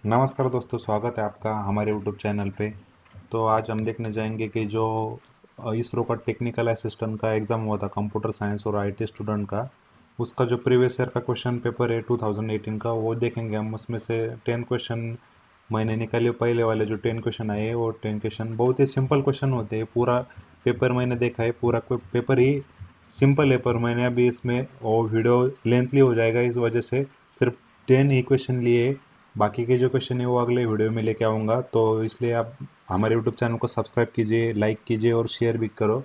नमस्कार दोस्तों, स्वागत है आपका हमारे यूट्यूब चैनल पे। तो आज हम देखने जाएंगे कि जो इसरो का टेक्निकल असिस्टेंट का एग्ज़ाम हुआ था कंप्यूटर साइंस और आईटी स्टूडेंट का, उसका जो प्रीवियस ईयर का क्वेश्चन पेपर है 2018 का, वो देखेंगे हम। उसमें से 10 क्वेश्चन मैंने निकाले। पहले वाले जो 10 क्वेश्चन आए वो 10 क्वेश्चन बहुत ही सिंपल क्वेश्चन होते हैं। पूरा पेपर मैंने देखा है, पूरा पेपर ही सिंपल है, पर मैंने अभी इसमें वो वीडियो लेंथली हो जाएगा, इस वजह से सिर्फ 10 ही क्वेश्चन लिए। बाकी के जो क्वेश्चन है वो अगले वीडियो में लेके आऊँगा, तो इसलिए आप हमारे यूट्यूब चैनल को सब्सक्राइब कीजिए, लाइक कीजिए और शेयर भी करो।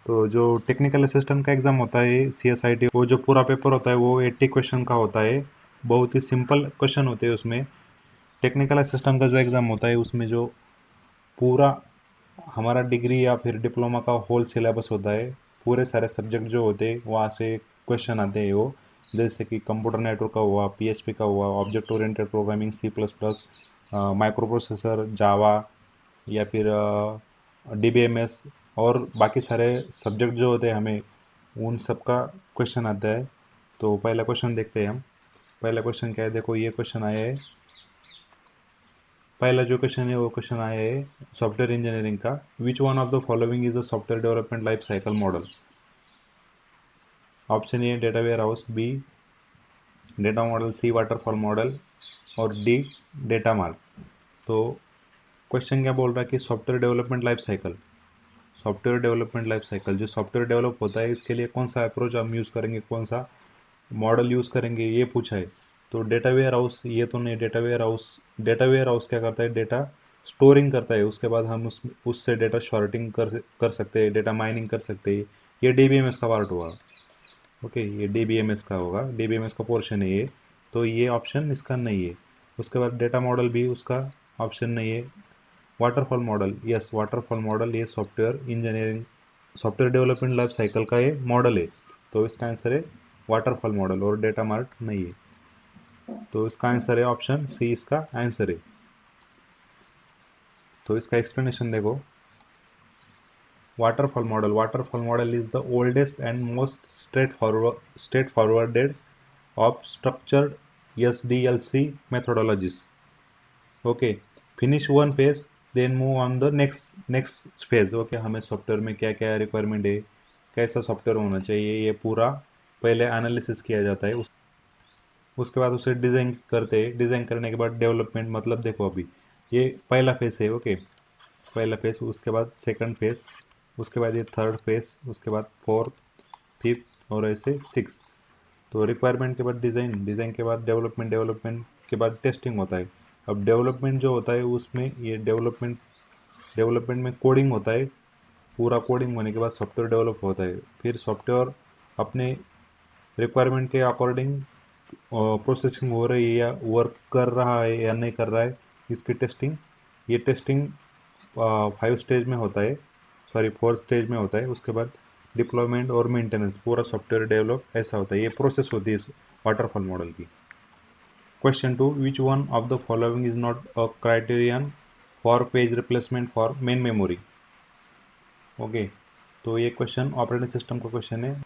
तो जो टेक्निकल असिस्टेंट का एग्ज़ाम होता है CSIT, वो जो पूरा पेपर होता है वो 80 क्वेश्चन का होता है। बहुत ही सिंपल क्वेश्चन होते हैं उसमें। टेक्निकल असिस्टेंट का जो एग्ज़ाम होता है उसमें जो पूरा हमारा डिग्री या फिर डिप्लोमा का होल सिलेबस होता है, पूरे सारे सब्जेक्ट जो होते हैं वहाँ से क्वेश्चन आते हैं वो। जैसे कि कंप्यूटर नेटवर्क का हुआ, PHP का हुआ, object oriented programming, C++, microprocessor, Java, या फिर DBMS, और बाकी सारे सब्जेक्ट जो होते हैं हमें उन सब का क्वेश्चन आता है। तो पहला क्वेश्चन देखते हैं हम। पहला क्वेश्चन क्या है, देखो ये क्वेश्चन आया है। पहला जो क्वेश्चन है वो क्वेश्चन आया है सॉफ्टवेयर इंजीनियरिंग का। Which one of the following is a software development life cycle model? Option A data warehouse, B data model, C waterfall model, और डी डेटा मार्ट। तो क्वेश्चन क्या बोल रहा है कि software development life cycle, software development life cycle जो software develop होता है इसके लिए कौन सा अप्रोच हम यूज़ करेंगे, कौन सा मॉडल यूज़ करेंगे, ये पूछा है। तो डेटा वेयर हाउस ये तो नहीं। डेटा वेयर हाउस क्या करता है, डेटा स्टोरिंग करता है, उसके बाद हम उससे डेटा शॉर्टिंग कर सकते हैं, डेटा माइनिंग कर सकते हैं। ये DBMS का पार्ट हुआ। ओके, ये DBMS का होगा, DBMS का पोर्शन है ये। तो ये ऑप्शन इसका नहीं है। उसके बाद डेटा मॉडल भी उसका ऑप्शन नहीं है। Waterfall model, yes, waterfall model ये software engineering, software development life cycle का ये मॉडल है। तो इसका आंसर है वाटरफॉल मॉडल, और डेटा मार्ट नहीं है। तो इसका आंसर है ऑप्शन सी, इसका आंसर है। तो इसका एक्सप्लेनेशन देखो। Waterfall model is the oldest and most straight forwarded of structured SDLC methodologies. Okay, finish one phase, then move on the next phase. Okay, हमें सॉफ्टवेयर में क्या क्या रिक्वायरमेंट है, कैसा सॉफ्टवेयर होना चाहिए, ये पूरा पहले एनालिसिस किया जाता है। उसके बाद उसे डिज़ाइन करते हैं। डिज़ाइन करने के बाद डेवलपमेंट, मतलब देखो अभी ये पहला फेज है। ओके, पहला फेज, उसके बाद सेकंड फेज, उसके बाद ये थर्ड फेज, उसके बाद फोर्थ, फिफ्थ और ऐसे सिक्स। तो रिक्वायरमेंट के बाद डिज़ाइन, डिज़ाइन के बाद डेवलपमेंट, डेवलपमेंट के बाद टेस्टिंग होता है। अब डेवलपमेंट जो होता है उसमें ये डेवलपमेंट में कोडिंग होता है। पूरा कोडिंग होने के बाद सॉफ्टवेयर डेवलप होता है। फिर सॉफ्टवेयर अपने रिक्वायरमेंट के अकॉर्डिंग प्रोसेसिंग हो रही है या वर्क कर रहा है या नहीं कर रहा है, इसकी टेस्टिंग। ये टेस्टिंग 5 स्टेज में होता है, सॉरी 4 स्टेज में होता है। उसके बाद डिप्लॉयमेंट और मेंटेनेंस, पूरा सॉफ्टवेयर डेवलप ऐसा होता है। ये प्रोसेस होती है इस वाटरफॉल मॉडल की। Question 2, which one of the following is not a criterion for page replacement for main memory? Okay, तो ये क्वेश्चन ऑपरेटिंग सिस्टम का क्वेश्चन है।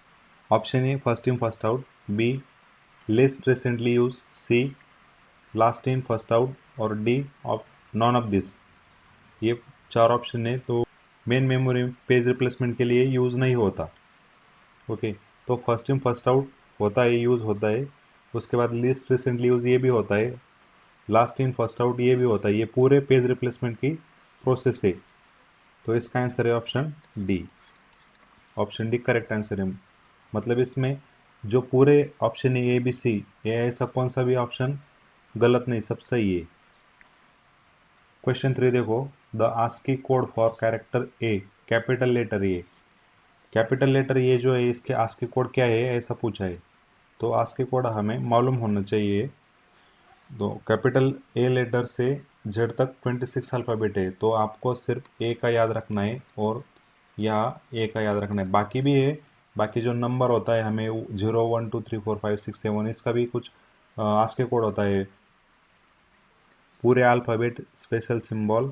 Option A first in first out, B list recently use, C last in first out, और D of none of this. ये 4 option है। तो main memory page replacement के लिए यूज़ नहीं होता। ओके, तो फर्स्ट इन फर्स्ट आउट होता है, यूज़ होता है। उसके बाद लिस्ट रिसेंटली यूज़ ये भी होता है, लास्ट इन फर्स्ट आउट ये भी होता है। ये पूरे पेज रिप्लेसमेंट की प्रोसेस है। तो इसका आंसर है option D. Option D correct answer है। मतलब इसमें जो पूरे ऑप्शन है ABC, ये ऐसा कौन सा भी ऑप्शन गलत नहीं, सब सही है। क्वेश्चन 3 देखो। The ASCII code for character A, capital letter A, capital letter ये जो है इसके आस्की कोड क्या है, ऐसा पूछा है। तो आस्की कोड हमें मालूम होना चाहिए। तो कैपिटल ए लेटर से जेड तक 26 अल्फ़ाबेट है, तो आपको सिर्फ ए का याद रखना है, और यहाँ ए का याद रखना है। बाकी भी है, बाकी जो नंबर होता है हमें 0 1 2 3 4 5 6 7, इसका भी कुछ आस्की कोड होता है। पूरे अल्फ़ाबेट स्पेशल सिंबल,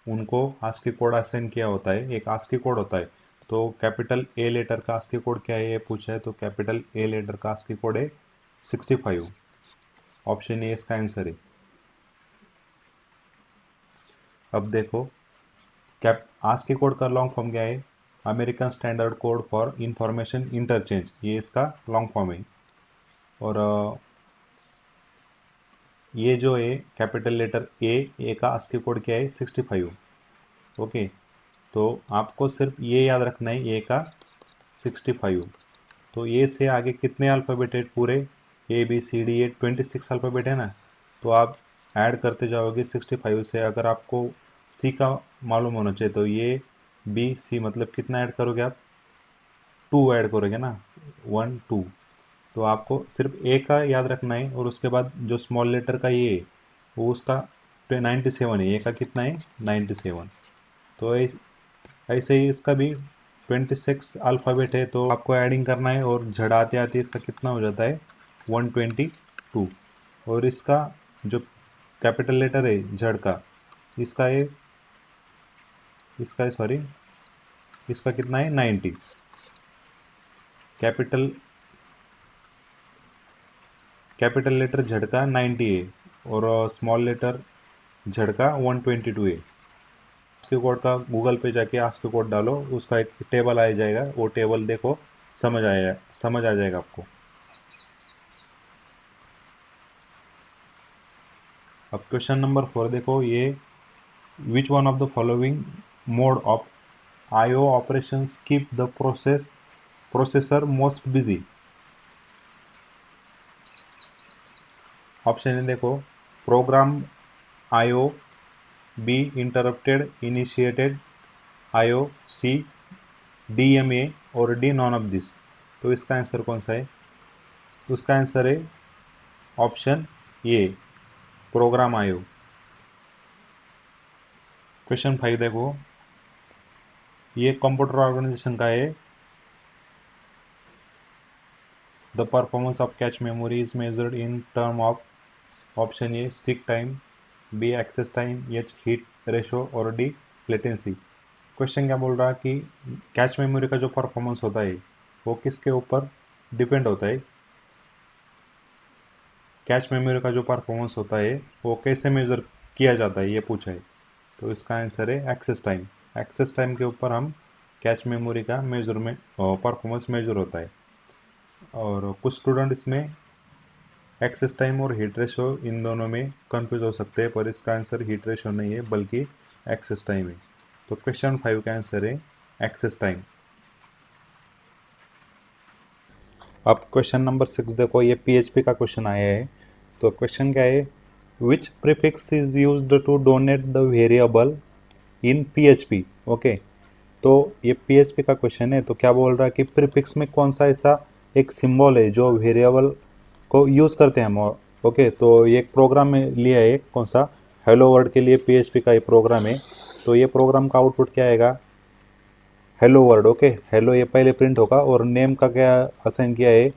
उनको आस्की कोड असाइन किया होता है, एक आस्की कोड होता है। तो कैपिटल ए लेटर का आस्की कोड क्या है ये पूछा है, तो कैपिटल ए लेटर का आस्की कोड है 65। ऑप्शन ए इसका आंसर है। अब देखो, कैप आस्की कोड का लॉन्ग फॉर्म क्या है? American standard code for information interchange, ये इसका लॉन्ग फॉर्म है। और ये जो है कैपिटल लेटर ए का आस्की कोड क्या है? 65। ओके, तो आपको सिर्फ ये याद रखना है, ए का 65। तो ए से आगे कितने अल्फ़ाबेट है पूरे? ए बी सी डी, ए 26 अल्फ़ाबेट है ना। तो आप ऐड करते जाओगे 65 से। अगर आपको सी का मालूम होना चाहिए तो ये बी सी मतलब कितना ऐड करोगे आप? 2 ऐड करोगे ना, 1 2। तो आपको सिर्फ ए का याद रखना है, और उसके बाद जो स्मॉल लेटर का ये है, वो उसका 97 है। ए का कितना है? 97। तो ऐसे ही इसका भी 26 अल्फ़ाबेट है, तो आपको ऐडिंग करना है, और झड़ आते आते इसका कितना हो जाता है? 122। और इसका जो कैपिटल लेटर है झड़ का, इसका है सॉरी, इसका कितना है? 90। कैपिटल कैपिटल लेटर झड़ का 90 है, और स्मॉल लेटर झड़ का 122 है। आस्की कोड का गूगल पे जाके आस्की कोड डालो, उसका एक टेबल आ जाएगा, वो टेबल देखो, समझ आ जाएगा आपको। अब क्वेश्चन नंबर 4 देखो, ये which one of the following mode of IO operations keep the processor most busy? Option देखो, program IO, B interrupted initiated IO, C DMA, और डी नॉन ऑफ दिस। तो इसका आंसर कौन सा है? उसका आंसर है option A, program IO. Question 5 देखो, ये कंप्यूटर ऑर्गेनाइजेशन का है। The performance of cache memory is measured in term of, option A seek time, B access time, H heat ratio, और डी लेटेंसी। क्वेश्चन क्या बोल रहा है कि कैच मेमोरी का जो परफॉर्मेंस होता है वो किसके ऊपर डिपेंड होता है? कैच मेमोरी का जो परफॉर्मेंस होता है वो कैसे मेजर किया जाता है, ये पूछा है। तो इसका आंसर है एक्सेस टाइम। एक्सेस टाइम के ऊपर हम कैच मेमोरी का मेजरमेंट परफॉर्मेंस मेजर होता है। और कुछ स्टूडेंट इसमें एक्सेस टाइम और हीट रेशो इन दोनों में कंफ्यूज हो सकते हैं, पर इसका आंसर हीट रेशो नहीं है बल्कि एक्सेस टाइम है। तो क्वेश्चन 5 का आंसर है एक्सेस टाइम। अब क्वेश्चन नंबर 6 देखो, ये पीएचपी का क्वेश्चन आया है। तो क्वेश्चन क्या है? Which prefix is used to denote the variable in PHP? Okay, तो ये पीएचपी का क्वेश्चन है। तो क्या बोल रहा है कि प्रीफिक्स में कौन सा ऐसा एक सिंबल है जो वेरिएबल को यूज़ करते हैं हम। ओके, तो ये एक प्रोग्राम में लिया है, कौन सा? हेलो वर्ल्ड के लिए पीएचपी का ये प्रोग्राम है। तो ये प्रोग्राम का आउटपुट क्या आएगा? Hello word. ओके, हेलो ये पहले प्रिंट होगा, और नेम का क्या असाइन किया है?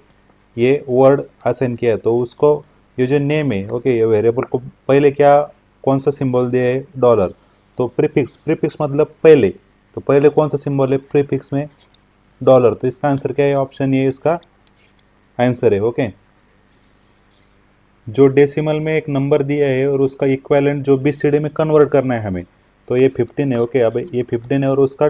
ये वर्ड असाइन किया है। तो उसको ये जो नेम है, ओके, ये वेरिएबल को पहले क्या, कौन सा सिंबल दिया है? डॉलर। तो प्रीफिक्स, प्रीफिक्स मतलब पहले, तो पहले कौन सा सिंबल है प्रीफिक्स में? डॉलर। तो इसका आंसर क्या है? ऑप्शन ये इसका आंसर है। ओके, जो डेसिमल में एक नंबर दिया है और उसका इक्वेलेंट जो बीसीडी में कन्वर्ट करना है हमें, तो ये 15 है। ओके, अब ये 15 है और उसका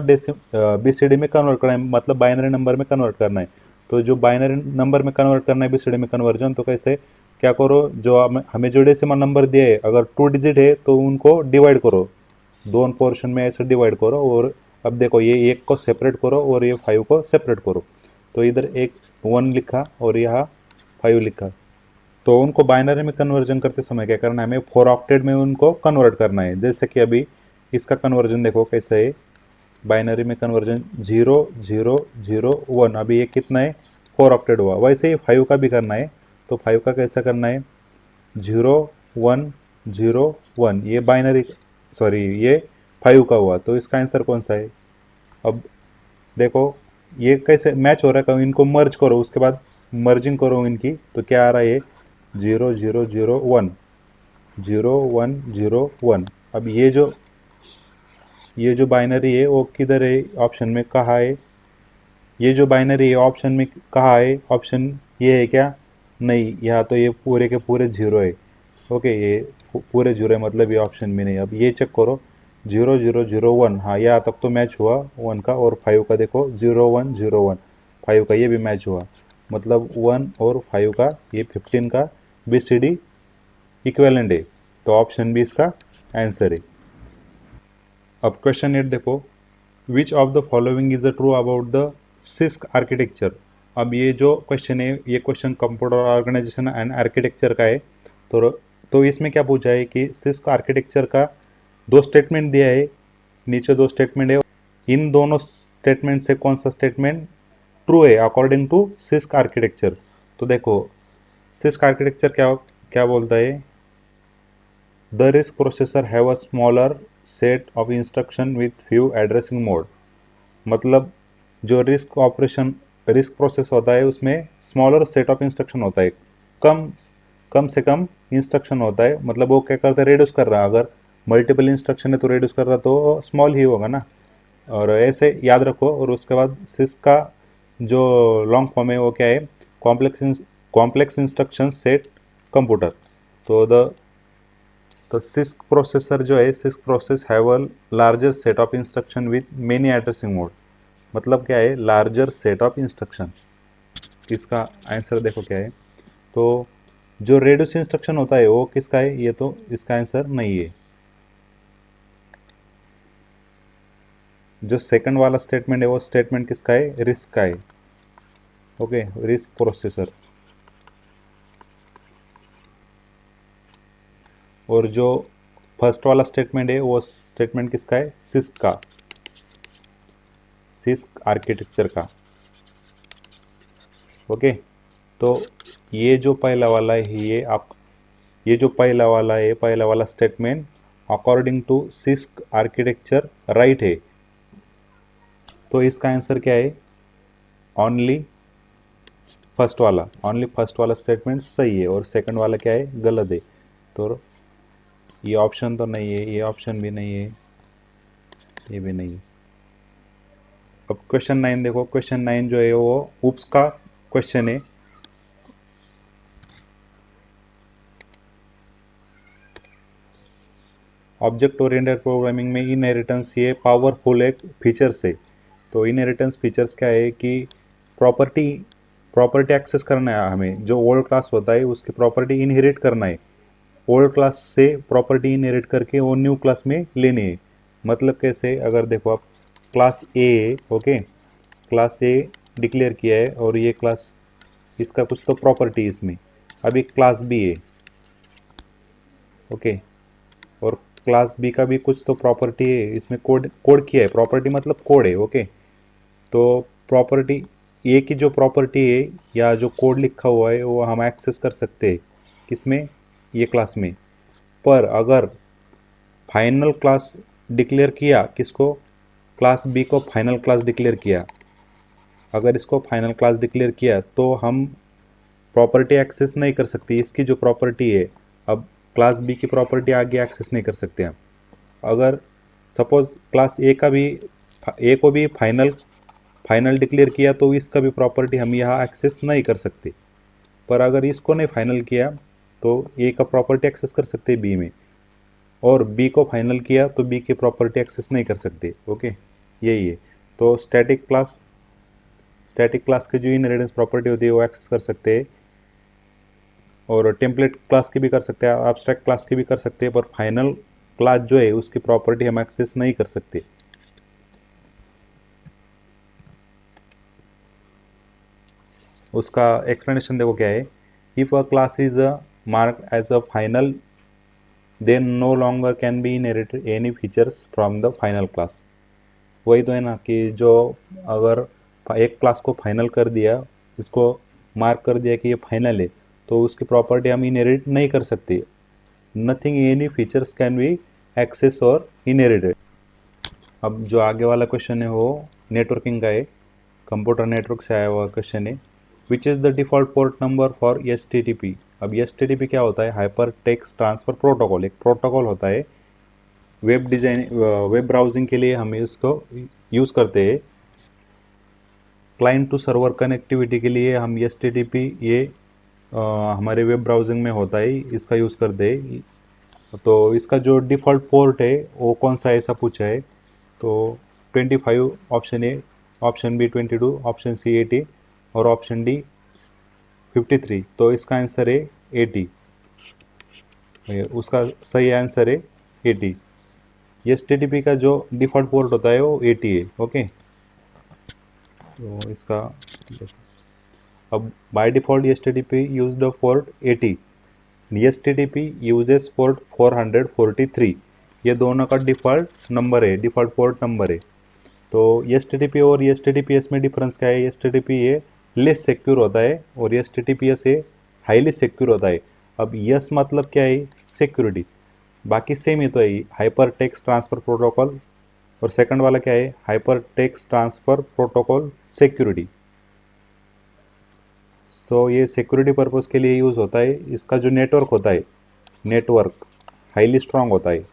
बीसीडी में कन्वर्ट करना है, मतलब बाइनरी नंबर में कन्वर्ट करना है। तो जो बाइनरी नंबर में कन्वर्ट करना है बीसीडी में कन्वर्जन, तो कैसे क्या करो, जो हमें जो डेसिमल नंबर दिया है, अगर 2 डिजिट है तो उनको डिवाइड करो, दोनों पोर्शन में ऐसे डिवाइड करो। और अब देखो, ये एक को सेपरेट करो और ये 5 को सेपरेट करो। तो इधर एक 1 लिखा और यहाँ 5 लिखा। तो उनको बाइनरी में कन्वर्जन करते समय क्या करना है? हमें 4 ऑक्टेट में उनको कन्वर्ट करना है। जैसे कि अभी इसका कन्वर्जन देखो कैसे है, बाइनरी में कन्वर्जन 0 0 0 1। अभी ये कितना है? 4 ऑक्टेट हुआ। वैसे ही 5 का भी करना है। तो 5 का कैसा करना है? 0 1 0 1। ये बाइनरी, सॉरी, ये 5 का हुआ। तो इसका आंसर कौन सा है? अब देखो ये कैसे मैच हो रहा है, इनको मर्ज करो, उसके बाद मर्जिंग करो इनकी, तो क्या आ रहा है? 0 0 0 1 0 1 0 1। अब ये जो बाइनरी है वो किधर है? ऑप्शन में कहाँ है? ये जो बाइनरी है ऑप्शन में कहाँ है? ऑप्शन ये है क्या? नहीं, यहाँ तो ये पूरे के पूरे 0 है। ओके, ये पूरे 0 है, मतलब ये ऑप्शन में नहीं। अब ये चेक करो, 0001, हाँ यहाँ तक तो मैच हुआ 1 का, और 5 का देखो 0101, 5 का ये भी मैच हुआ, मतलब 1 और 5 का, ये 15 का BCD इक्वेलेंट है, तो ऑप्शन बी इसका आंसर है। अब क्वेश्चन 8 देखो, which of the following is the true about the सिस्क आर्किटेक्चर। अब ये जो क्वेश्चन है, ये question computer organisation and architecture का है। तो इसमें क्या पूछा है कि सिस्क आर्किटेक्चर का दो स्टेटमेंट दिया है, नीचे दो स्टेटमेंट है, इन दोनों स्टेटमेंट से कौन सा स्टेटमेंट ट्रू है अकॉर्डिंग टू सिस्क आर्किटेक्चर। तो देखो सिस्क आर्किटेक्चर क्या क्या बोलता है, the risk processor have a smaller set of instruction with few addressing mode. मतलब जो रिस्क प्रोसेस होता है उसमें स्मॉलर सेट ऑफ इंस्ट्रक्शन होता है, कम कम से कम इंस्ट्रक्शन होता है, मतलब वो क्या करता है, रिड्यूस कर रहा है, अगर मल्टीपल इंस्ट्रक्शन है तो रिड्यूस कर रहा तो स्मॉल ही होगा ना, और ऐसे याद रखो। और उसके बाद सिस्क का जो लॉन्ग फॉर्म है वो क्या है, कॉम्प्लेक्स इंस्ट्रक्शन सेट कंप्यूटर। तो द सिस्क प्रोसेसर जो है, six process have a larger set of instruction with many addressing mode. मतलब क्या है, लार्जर सेट ऑफ इंस्ट्रक्शन। इसका आंसर देखो क्या है, तो जो रेड्यूस इंस्ट्रक्शन होता है वो किसका है, ये तो इसका आंसर नहीं है। जो सेकंड वाला स्टेटमेंट है वो स्टेटमेंट किसका है, रिस्क का है। Okay, risk processor. और जो फर्स्ट वाला स्टेटमेंट है वो स्टेटमेंट किसका है, सिस्क का, सिस्क आर्किटेक्चर का। ओके, तो ये जो पहला वाला है, ये जो पहला वाला है, पहला वाला स्टेटमेंट अकॉर्डिंग टू सिस्क आर्किटेक्चर राइट है, तो इसका आंसर क्या है, ओनली फर्स्ट वाला स्टेटमेंट सही है, और सेकंड वाला क्या है, गलत है। तो ये ऑप्शन तो नहीं है, ये ऑप्शन भी नहीं है, ये भी नहीं है। अब क्वेश्चन 9 देखो, क्वेश्चन 9 जो है वो उप्स का क्वेश्चन है। ऑब्जेक्ट ओरिएंटेड प्रोग्रामिंग में इनहेरिटेंस ये पावरफुल एक फीचर्स है। तो इनहेरिटेंस फीचर्स क्या है कि प्रॉपर्टी प्रॉपर्टी एक्सेस करना है हमें, जो ओल्ड क्लास होता है उसकी प्रॉपर्टी इनहेरिट करना है, ओल्ड क्लास से प्रॉपर्टी इनहेरिट करके वो न्यू क्लास में लेनी है। मतलब कैसे, अगर देखो आप क्लास ए, ओके, क्लास ए डिक्लेयर किया है और ये क्लास, इसका कुछ तो प्रॉपर्टी इसमें, अभी क्लास बी है, ओके, और क्लास बी का भी कुछ तो प्रॉपर्टी है, इसमें कोड कोड किया है, प्रॉपर्टी मतलब कोड है, ओके। तो प्रॉपर्टी ए की जो प्रॉपर्टी है या जो कोड लिखा हुआ है वो हम एक्सेस कर सकते हैं किसमें, ये क्लास में। पर अगर फाइनल क्लास डिक्लेयर किया, किसको, क्लास बी को फाइनल क्लास डिक्लेयर किया, अगर इसको फाइनल क्लास डिक्लेयर किया तो हम प्रॉपर्टी एक्सेस नहीं कर सकते, इसकी जो प्रॉपर्टी है, अब क्लास बी की प्रॉपर्टी आगे एक्सेस नहीं कर सकते हम। अगर सपोज क्लास ए का भी, ए को भी फाइनल फाइनल डिक्लेयर किया तो इसका भी प्रॉपर्टी हम यहाँ एक्सेस नहीं कर सकते। पर अगर इसको नहीं फाइनल किया तो ए का प्रॉपर्टी एक्सेस कर सकते बी में, और बी को फाइनल किया तो बी की प्रॉपर्टी एक्सेस नहीं कर सकते, ओके, यही है। तो स्टैटिक क्लास की जो इनहेरिटेंस प्रॉपर्टी होती है वो एक्सेस कर सकते हैं, और टेम्पलेट क्लास की भी कर सकते हैं, एब्स्ट्रैक्ट क्लास की भी कर सकते हैं, पर फाइनल क्लास जो है उसकी प्रॉपर्टी हम एक्सेस नहीं कर सकते। उसका एक्सप्लेनेशन देखो क्या है, if a class is mark as a final then no longer can be inherited any features from the final class. वही तो है ना कि जो, अगर एक क्लास को फाइनल कर दिया, इसको मार्क कर दिया कि ये फाइनल है, तो उसकी प्रॉपर्टी हम इनहेरिट नहीं कर सकते, nothing any features can be access और इनहेरिटेड। अब जो आगे वाला क्वेश्चन है वो नेटवर्किंग का है, कंप्यूटर नेटवर्क से आया हुआ क्वेश्चन है, which is the default port number for HTTP। अब HTTP क्या होता है, हाइपर टेक्स्ट ट्रांसफ़र प्रोटोकॉल, एक प्रोटोकॉल होता है, वेब ब्राउजिंग के लिए हम इसको यूज़ करते हैं। क्लाइंट टू सर्वर कनेक्टिविटी के लिए हम HTTP ये हमारे वेब ब्राउजिंग में होता है, इसका यूज़ करते हैं। तो इसका जो डिफ़ॉल्ट पोर्ट है वो कौन सा है ऐसा पूछा है। तो 25 option A, option B 22, option C 80 और ऑप्शन डी 53। तो इसका आंसर है 80। उसका सही आंसर है 80। एस टी टी पी का जो डिफ़ॉल्ट पोर्ट होता है वो 80 है। ओके, तो इसका अब by default S T T P use the port 80, S T T P uses port 443। ये दोनों का डिफ़ॉल्ट नंबर है, डिफ़ॉल्ट पोर्ट नंबर है। तो एस टी टी पी और S T T P S में डिफरेंस क्या है। एस टी टी पी ये लेस सिक्योर होता है और S T T P S ये हाईली सिक्योर होता है। अब यस मतलब क्या है, सिक्योरिटी। बाकी सेम ही तो है, हाइपर टेक्स्ट ट्रांसफ़र प्रोटोकॉल। और सेकंड वाला क्या है, hyper text transfer protocol security. So ये सिक्योरिटी पर्पज़ के लिए यूज़ होता है। इसका जो नेटवर्क होता है, नेटवर्क हाईली स्ट्रांग होता है,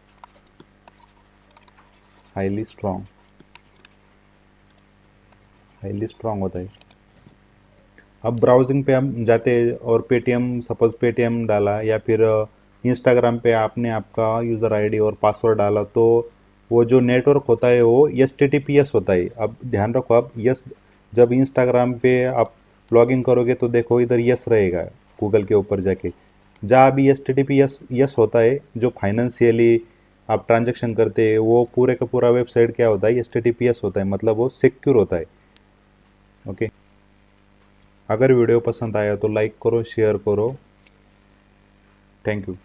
हाईली स्ट्रांग, हाईली स्ट्रांग होता है। अब ब्राउजिंग पे हम जाते हैं और पेटीएम, सपोज पेटीएम डाला या फिर इंस्टाग्राम पे आपने आपका यूज़र आईडी और पासवर्ड डाला, तो वो जो नेटवर्क होता है वो S T T P S होता है। अब ध्यान रखो, आप यस, जब इंस्टाग्राम पे आप लॉगिन करोगे तो देखो इधर यस रहेगा गूगल के ऊपर जाके। जहाँ भी S T T P S yes होता है, जो फाइनेंशियली आप ट्रांजेक्शन करते हैं वो पूरे का पूरा वेबसाइट क्या होता है, S T T P S होता है, मतलब वो सिक्योर होता है। ओके, अगर वीडियो पसंद आया तो लाइक करो, शेयर करो। Thank you.